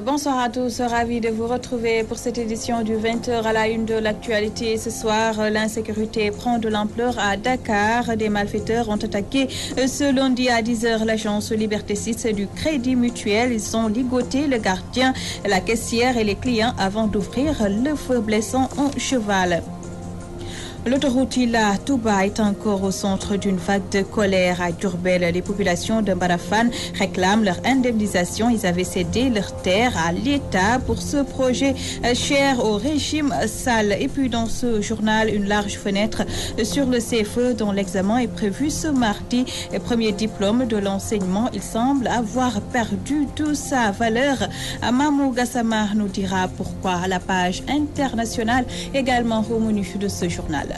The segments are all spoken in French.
Bonsoir à tous, ravi de vous retrouver pour cette édition du 20h à la une de l'actualité. Ce soir, l'insécurité prend de l'ampleur à Dakar. Des malfaiteurs ont attaqué ce lundi à 10h l'agence Liberté 6 du Crédit Mutuel. Ils ont ligoté le gardien, la caissière et les clients avant d'ouvrir le feu, blessant un cheval. L'autoroute Ila Touba est encore au centre d'une vague de colère à Diourbel. Les populations de Mbarafane réclament leur indemnisation. Ils avaient cédé leurs terres à l'État pour ce projet cher au régime Sall. Et puis dans ce journal, une large fenêtre sur le CFE dont l'examen est prévu ce mardi. Premier diplôme de l'enseignement, il semble avoir perdu toute sa valeur. Mamou Gassama nous dira pourquoi à la page internationale, également au menu de ce journal.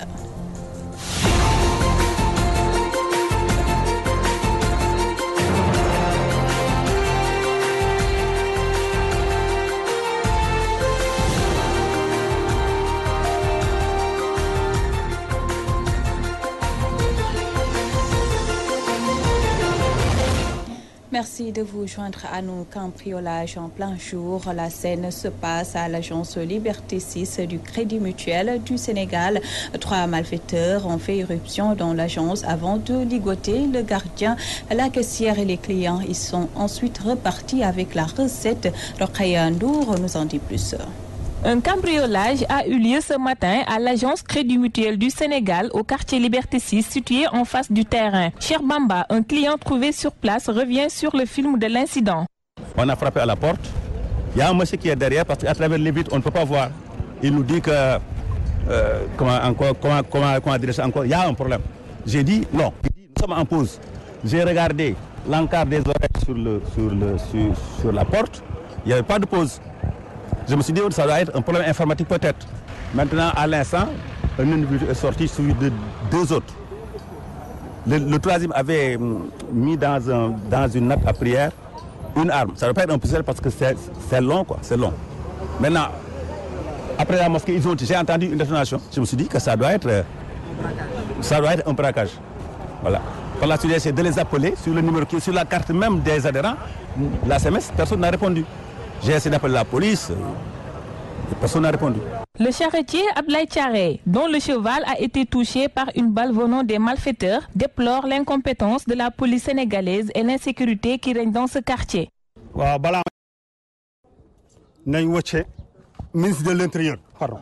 Merci de vous joindre à nous. Cambriolage en plein jour. La scène se passe à l'agence Liberté 6 du Crédit Mutuel du Sénégal. 3 malfaiteurs ont fait irruption dans l'agence avant de ligoter le gardien, la caissière et les clients. Ils sont ensuite repartis avec la recette. Rokhaya Ndour nous en dit plus. Un cambriolage a eu lieu ce matin à l'agence Crédit Mutuel du Sénégal au quartier Liberté 6 situé en face du terrain. Cher Bamba, un client trouvé sur place, revient sur le film de l'incident. On a frappé à la porte. Il y a un monsieur qui est derrière parce qu'à travers les vitres, on ne peut pas voir. Il nous dit que comment dire ça encore, il y a un problème. J'ai dit non. Nous sommes en pause. J'ai regardé l'encart des oreilles sur la porte. Il n'y avait pas de pause. Je me suis dit que ça doit être un problème informatique peut-être. Maintenant, à l'instant, un individu est sorti suivi de 2 autres. Le troisième avait mis dans une nappe à prière une arme. Ça ne doit pas être un pistolet parce que c'est long, quoi. C'est long. Maintenant, après la mosquée, j'ai entendu une détonation. Je me suis dit que ça doit être un braquage. Voilà. Par la suite, j'ai essayé de les appeler sur le numéro qui est sur la carte même des adhérents. La SMS, personne n'a répondu. J'ai essayé d'appeler la police, personne n'a répondu. Le charretier Ablaye Thiaré, dont le cheval a été touché par une balle venant des malfaiteurs, déplore l'incompétence de la police sénégalaise et l'insécurité qui règne dans ce quartier. Ministre de l'Intérieur, pardon.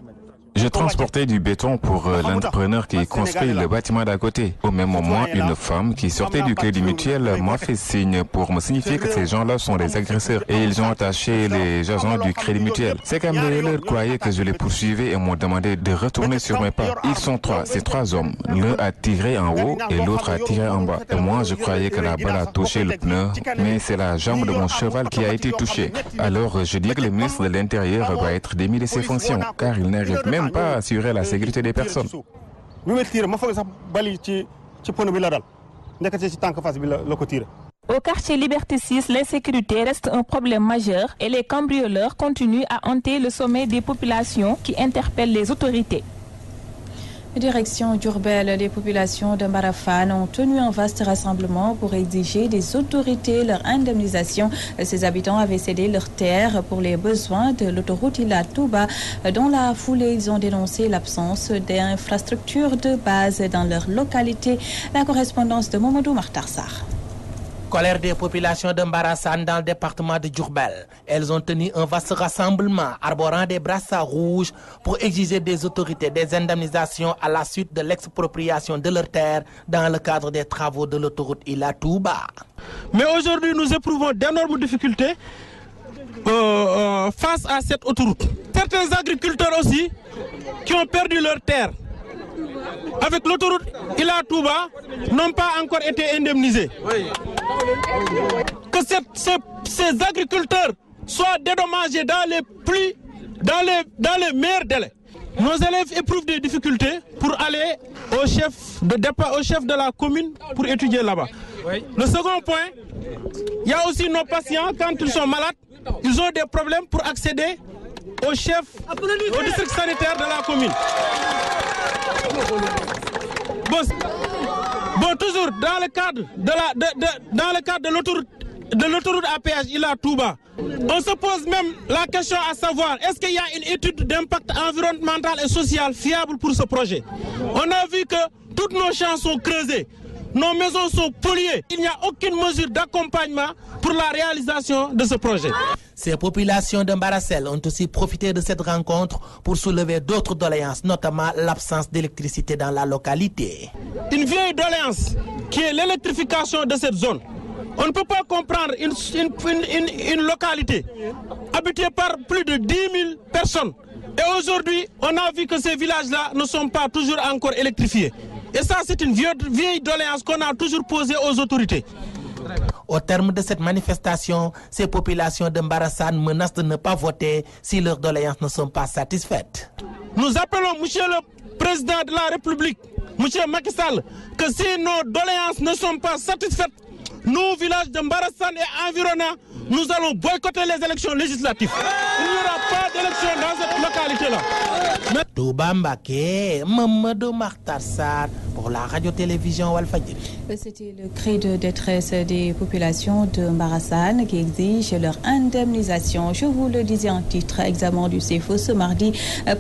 Je transportais du béton pour l'entrepreneur qui construit le bâtiment d'à côté. Au même moment, une femme qui sortait du Crédit Mutuel m'a fait signe pour me signifier que ces gens-là sont des agresseurs et ils ont attaché les agents du Crédit Mutuel. Ces cambrioleurs croyaient que je les poursuivais et m'ont demandé de retourner sur mes pas. Ils sont 3, ces 3 hommes. L'un a tiré en haut et l'autre a tiré en bas. Et moi, je croyais que la balle a touché le pneu, mais c'est la jambe de mon cheval qui a été touchée. Alors, je dis que le ministre de l'Intérieur va être démis de ses fonctions, car il n'arrive même pas à assurer la sécurité des personnes. Au quartier Liberté 6, l'insécurité reste un problème majeur et les cambrioleurs continuent à hanter le sommet des populations qui interpellent les autorités. Direction Diourbel, les populations de Mbarafane ont tenu un vaste rassemblement pour exiger des autorités leur indemnisation. Ces habitants avaient cédé leurs terres pour les besoins de l'autoroute Ila Touba. Dans la foulée, ils ont dénoncé l'absence d'infrastructures de base dans leur localité. La correspondance de Momodou Martarsar. Colère des populations de Mbarafane dans le département de Diourbel. Elles ont tenu un vaste rassemblement arborant des brassards rouges pour exiger des autorités des indemnisations à la suite de l'expropriation de leurs terres dans le cadre des travaux de l'autoroute Ila Touba. Mais aujourd'hui, nous éprouvons d'énormes difficultés face à cette autoroute. Certains agriculteurs aussi qui ont perdu leurs terres avec l'autoroute Ila Touba n'ont pas encore été indemnisés. Que ces agriculteurs soient dédommagés dans les meilleurs délais. Nos élèves éprouvent des difficultés pour aller au chef de la commune pour étudier là-bas. Le second point, il y a aussi nos patients, quand ils sont malades, ils ont des problèmes pour accéder au district sanitaire de la commune. Bon, toujours dans le cadre de l'autoroute de l'autoroute à péage Ila-Touba. On se pose même la question à savoir, est-ce qu'il y a une étude d'impact environnemental et social fiable pour ce projet? On a vu que toutes nos champs sont creusés, nos maisons sont polluées. Il n'y a aucune mesure d'accompagnement pour la réalisation de ce projet. Ces populations de Mbarasel ont aussi profité de cette rencontre pour soulever d'autres doléances, notamment l'absence d'électricité dans la localité. Une vieille doléance qui est l'électrification de cette zone. On ne peut pas comprendre une localité habitée par plus de 10 000 personnes. Et aujourd'hui, on a vu que ces villages-là ne sont pas toujours encore électrifiés. Et ça, c'est une vieille doléance qu'on a toujours posée aux autorités. Au terme de cette manifestation, ces populations de Mbarassane menacent de ne pas voter si leurs doléances ne sont pas satisfaites. Nous appelons M. le Président de la République, M. Macky Sall, que si nos doléances ne sont pas satisfaites, nous, village de Mbarassane et environnants, nous allons boycotter les élections législatives. Il n'y aura pas d'élection dans cette localité-là. Touba Mbaké, Mamadou Makhtar Sarr pour la radio-télévision Walfadjri. C'était le cri de détresse des populations de Mbarassane qui exigent leur indemnisation. Je vous le disais en titre, examen du CFO ce mardi,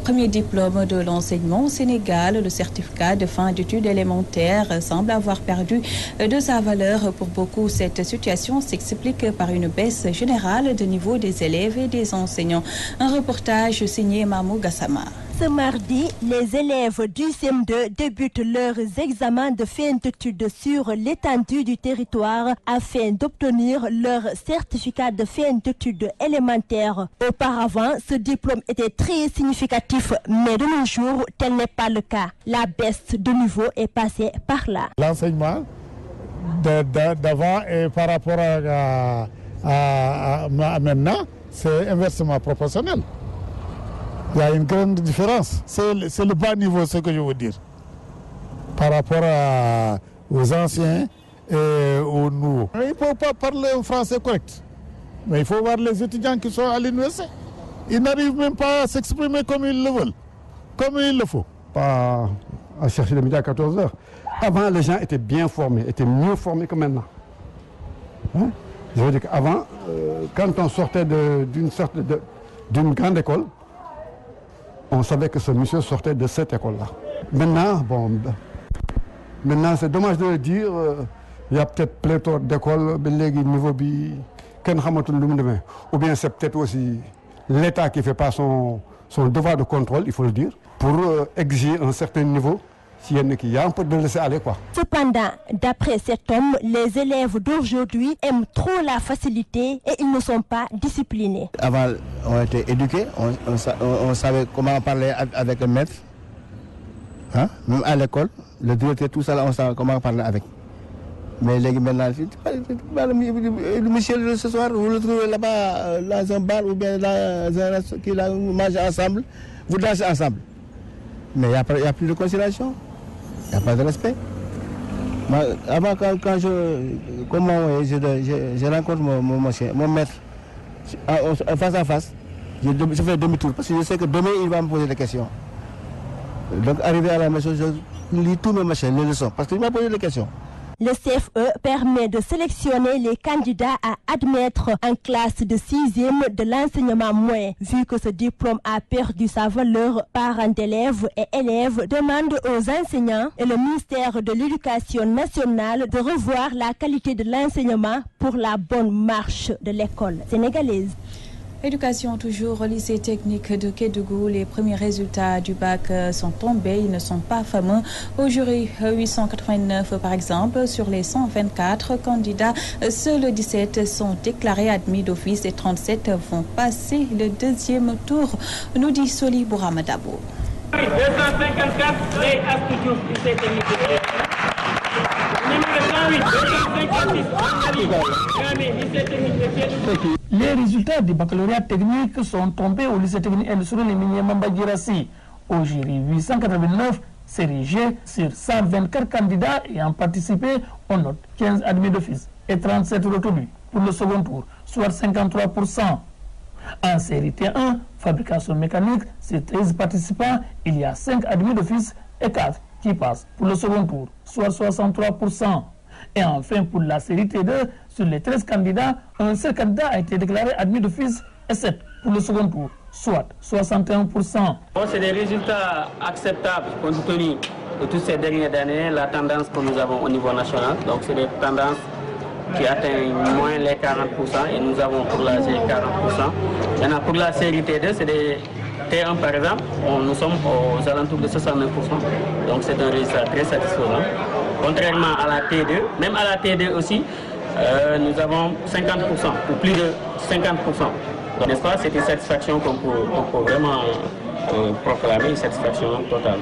premier diplôme de l'enseignement au Sénégal. Le certificat de fin d'études élémentaires semble avoir perdu de sa valeur pour beaucoup. Cette situation s'explique par une baisse générale de niveau des élèves et des enseignants. Un reportage signé Mamou Gassama. Ce mardi, les élèves du CM2 débutent leurs examens de fin d'études sur l'étendue du territoire afin d'obtenir leur certificat de fin d'études élémentaires. Auparavant, ce diplôme était très significatif, mais de nos jours, tel n'est pas le cas. La baisse de niveau est passée par là. L'enseignement d'avant et par rapport à maintenant, c'est inversement proportionnel. Il y a une grande différence. C'est le bas niveau, ce que je veux dire. Par rapport aux anciens et aux nouveaux. Il ne faut pas parler français correct. Mais il faut voir les étudiants qui sont à l'université. Ils n'arrivent même pas à s'exprimer comme ils le veulent, comme il le faut. Pas à chercher le midi à 14 h. Avant, les gens étaient bien formés, étaient mieux formés que maintenant. Hein? Je veux dire qu'avant, quand on sortait d'une grande école, on savait que ce monsieur sortait de cette école-là. Maintenant, c'est dommage de le dire, il y a peut-être pléthore d'écoles, ou bien c'est peut-être aussi l'État qui ne fait pas son devoir de contrôle, il faut le dire, pour exiger un certain niveau. Il y a un peu de laisser aller, quoi. Cependant, d'après cet homme, les élèves d'aujourd'hui aiment trop la facilité et ils ne sont pas disciplinés. Avant, on était éduqués, on savait comment parler avec le maître. Hein? Même à l'école, le directeur, tout ça, on savait comment parler avec. Mais les maintenant, le monsieur ce soir, vous le trouvez là-bas dans un bar ou bien dans un restaurant qui mange ensemble, vous dansez ensemble. Mais il n'y a plus de considération. Il n'y a pas de respect. Moi, avant, quand je rencontre mon maître, face à face, je fais demi-tour parce que je sais que demain, il va me poser des questions. Donc, arrivé à la maison, je lis tous mes machins, les leçons, parce qu'il m'a posé des questions. Le CFE permet de sélectionner les candidats à admettre en classe de 6e de l'enseignement moyen. Vu que ce diplôme a perdu sa valeur, parents d'élèves et élèves demandent aux enseignants et le ministère de l'Éducation nationale de revoir la qualité de l'enseignement pour la bonne marche de l'école sénégalaise. Éducation toujours au lycée technique de Kédougou. Les premiers résultats du bac sont tombés. Ils ne sont pas fameux. Au jury, 889 par exemple. Sur les 124 candidats, seuls 17 sont déclarés admis d'office et 37 vont passer le deuxième tour, nous dit Soli Bouramadabo. 254, Lay Astudiouf, lycée technique de Kédougou. Les résultats du baccalauréat technique sont tombés au lycée technique industriel minier Mamba Girassi. Au jury, 889 série G sur 124 candidats ayant participé, on note 15 admis d'office et 37 retenus pour le second tour, soit 53%. En série T1, fabrication mécanique, sur 13 participants, il y a 5 admis d'office et 4 qui passent pour le second tour, soit 63%. Et enfin, pour la série T2, sur les 13 candidats, un seul candidat a été déclaré admis d'office et 7 pour le second tour, soit 61%. Bon, c'est des résultats acceptables compte tenu de toutes ces dernières années, la tendance que nous avons au niveau national. Donc c'est des tendances qui atteignent moins les 40% et nous avons pour la série 40%. Maintenant pour la série T2, c'est des T1 par exemple, nous sommes aux alentours de 69%. Donc c'est un résultat très satisfaisant. Contrairement à la T2, même à la T2 aussi, nous avons 50% ou plus de 50%. Donc n'est-ce pas, c'est une satisfaction qu'on peut vraiment proclamer, une satisfaction totale.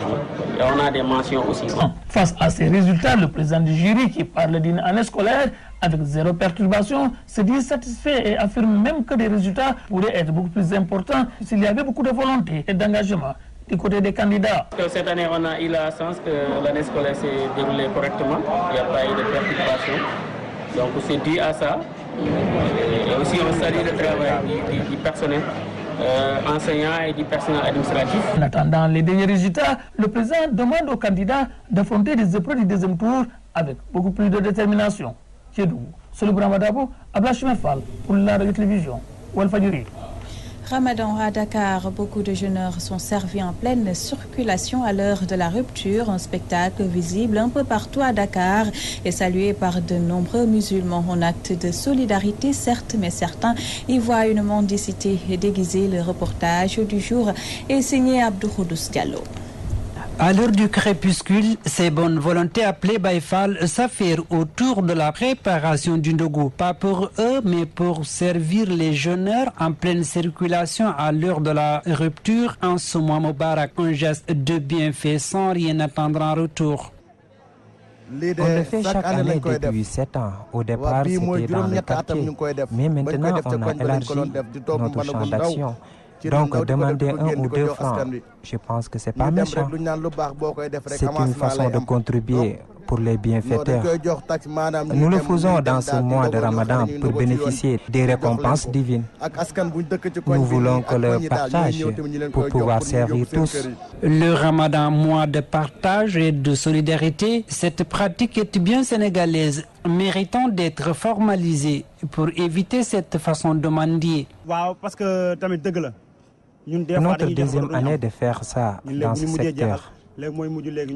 Et on a des mentions aussi. Face à ces résultats, le président du jury qui parle d'une année scolaire avec zéro perturbation se dit satisfait et affirme même que les résultats pourraient être beaucoup plus importants s'il y avait beaucoup de volonté et d'engagement du côté des candidats. Cette année, on a eu la chance que l'année scolaire s'est déroulée correctement. Il n'y a pas eu de perturbation. Donc c'est dû à ça. Et aussi on salue le travail du personnel enseignant et du personnel administratif. En attendant les derniers résultats, le président demande aux candidats d'affronter les épreuves du deuxième tour avec beaucoup plus de détermination. Kédougou, Solou Bramadabo, Ablachime Fall pour la radio-télévision Walfadjri. Ramadan à Dakar, beaucoup de jeûneurs sont servis en pleine circulation à l'heure de la rupture. Un spectacle visible un peu partout à Dakar et salué par de nombreux musulmans en acte de solidarité, certes, mais certains y voient une mendicité déguisée. Le reportage du jour est signé Abdou Khoudous Diallo. À l'heure du crépuscule, ces bonnes volontés appelées Baïfal s'affairent autour de la préparation du ndogu. Pas pour eux, mais pour servir les jeûneurs en pleine circulation à l'heure de la rupture en ce mois Moubarak. Un geste de bienfait sans rien attendre en retour. On le fait chaque année depuis 7 ans. Au départ, c'était dans le quartier. Mais maintenant, on a élargi notre champ d'action. Donc, demander 1 ou 2 francs, je pense que c'est pas méchant. C'est une façon de contribuer pour les bienfaiteurs. Nous le faisons dans ce mois de Ramadan pour bénéficier des récompenses divines. Nous voulons que le partage pour pouvoir servir tous. Le Ramadan, mois de partage et de solidarité, cette pratique est bien sénégalaise, méritant d'être formalisée pour éviter cette façon de mendier. Notre deuxième année de faire ça dans ce secteur.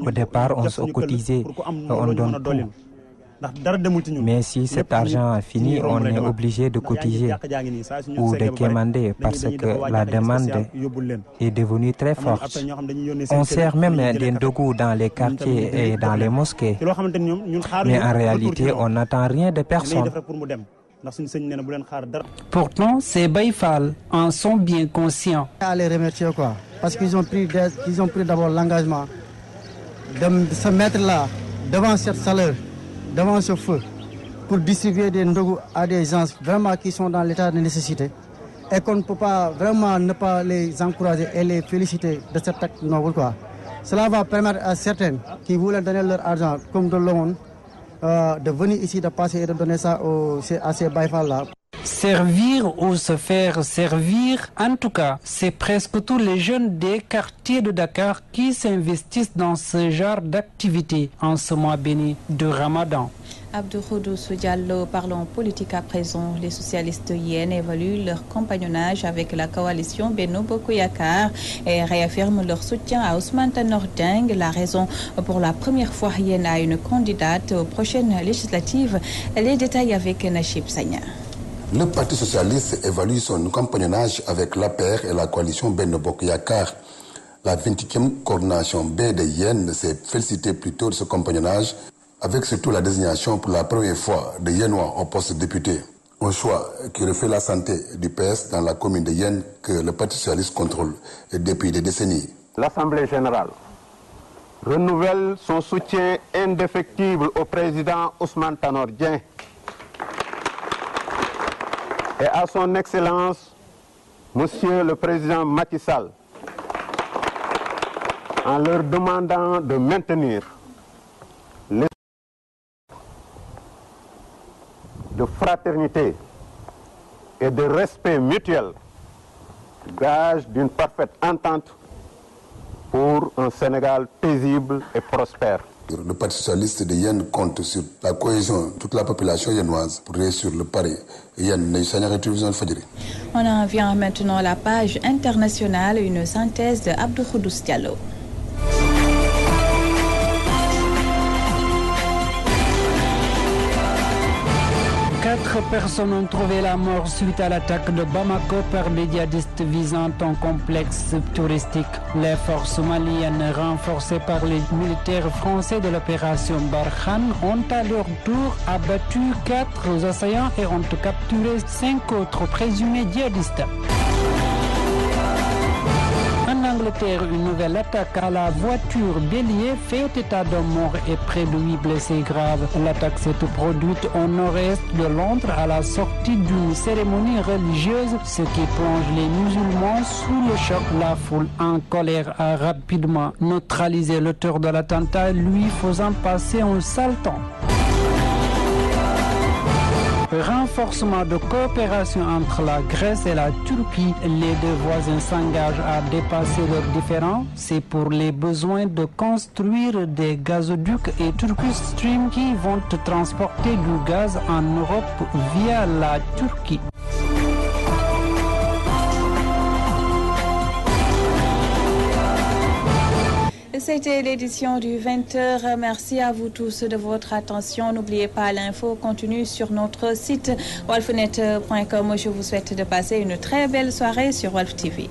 Au départ, on se cotisait et on donne tout. Mais si cet argent finit, on est obligé de cotiser ou de quémander parce que la demande est devenue très forte. On sert même des ndogou dans les quartiers et dans les mosquées. Mais en réalité, on n'attend rien de personne. Pourtant, ces Baïfal en sont bien conscients. À les remercier parce qu'ils ont pris d'abord l'engagement de se mettre là, devant cette chaleur, devant ce feu, pour distribuer des ndogu à des gens vraiment qui sont dans l'état de nécessité et qu'on ne peut pas vraiment ne pas les encourager et les féliciter de cet acte noble. Cela va permettre à certains qui voulaient donner leur argent comme de l'aumône de venir ici, de passer et de donner ça à ces Baïfal-là. Servir ou se faire servir, en tout cas, c'est presque tous les jeunes des quartiers de Dakar qui s'investissent dans ce genre d'activité en ce mois béni de Ramadan. Abdou Khoudous Diallo, parlons politique à présent. Les socialistes Yen évaluent leur compagnonnage avec la coalition Benno Bokk Yakaar et réaffirment leur soutien à Ousmane Tanor Dieng. La raison pour la première fois Yen a une candidate aux prochaines législatives. Les détails avec Nachib Sagna. Le Parti socialiste évalue son compagnonnage avec l'APR et la coalition Benno Bokk Yakaar. La 28e coordination B de Yen s'est félicitée plutôt de ce compagnonnage, avec surtout la désignation pour la première fois de Yenois au poste de député. Un choix qui reflète la santé du PS dans la commune de Yen que le Parti socialiste contrôle depuis des décennies. L'Assemblée générale renouvelle son soutien indéfectible au président Ousmane Tanor Dieng et à son Excellence, Monsieur le Président Macky Sall, en leur demandant de maintenir les de fraternité et de respect mutuel, gage d'une parfaite entente pour un Sénégal paisible et prospère. Le Parti socialiste de Yen compte sur la cohésion de toute la population yennoise pour réussir le pari. On en vient maintenant à la page internationale, une synthèse de Abdou Khoudous Diallo. Quatre personnes ont trouvé la mort suite à l'attaque de Bamako par des djihadistes visant un complexe touristique. Les forces maliennes, renforcées par les militaires français de l'opération Barkhane, ont à leur tour abattu 4 assaillants et ont capturé 5 autres présumés djihadistes. En Angleterre, une nouvelle attaque à la voiture bélier fait état d'un mort et près de 8 blessés graves. L'attaque s'est produite au nord-est de Londres à la sortie d'une cérémonie religieuse, ce qui plonge les musulmans sous le choc. La foule en colère a rapidement neutralisé l'auteur de l'attentat, lui faisant passer un sale temps. Renforcement de coopération entre la Grèce et la Turquie. Les deux voisins s'engagent à dépasser leurs différends. C'est pour les besoins de construire des gazoducs et Turkish Stream qui vont transporter du gaz en Europe via la Turquie. C'était l'édition du 20h. Merci à vous tous de votre attention. N'oubliez pas, l'info continue sur notre site walfnet.com. Je vous souhaite de passer une très belle soirée sur Walf TV.